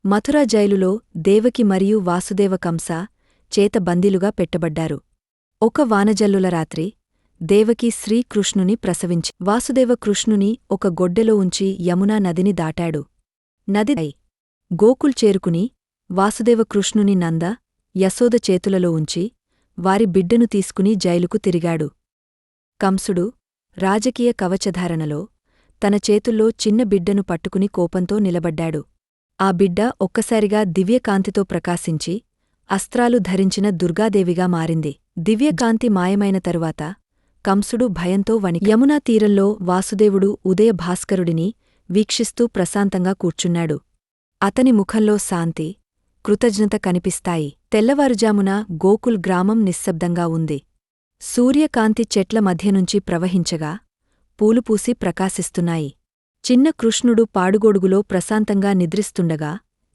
మథురా జైలులో దేవకి మరియు వాసుదేవ కంస చేత బందీలుగా పెట్టబడ్డారు. ఒక వానజల్లుల రాత్రి దేవకి శ్రీకృష్ణుని ప్రసవించి వాసుదేవ కృష్ణుని ఒక గొడ్డెలో ఉంచి యమునా నదిని దాటాడు. నది గోకుల్ చేరుకుని వాసుదేవ కృష్ణుని నంద, యశోద చేతులలో ఉంచి వారి బిడ్డను తీసుకుని జైలుకు తిరిగాడు. కంసుడు రాజకీయ కవచధారణలో తన చేతుల్లో చిన్న బిడ్డను పట్టుకుని కోపంతో నిలబడ్డాడు. ఆ బిడ్డ ఒక్కసారిగా దివ్యకాంతితో ప్రకాశించి అస్త్రాలు ధరించిన దుర్గాదేవిగా మారింది. దివ్యకాంతి మాయమైన తరువాత కంసుడు భయంతో యమునా తీరంలో వాసుదేవుడు ఉదయ భాస్కరుడిని వీక్షిస్తూ ప్రశాంతంగా కూర్చున్నాడు. అతని ముఖంలో శాంతి, కృతజ్ఞత కనిపిస్తాయి. తెల్లవారుజామున గోకుల్ గ్రామం నిశ్శబ్దంగా ఉంది. సూర్యకాంతి చెట్ల మధ్యనుంచి ప్రవహించగా పూలుపూసి ప్రకాశిస్తున్నాయి. చిన్న కృష్ణుడు పాడుగొడుగులో ప్రశాంతంగా నిద్రిస్తుండగా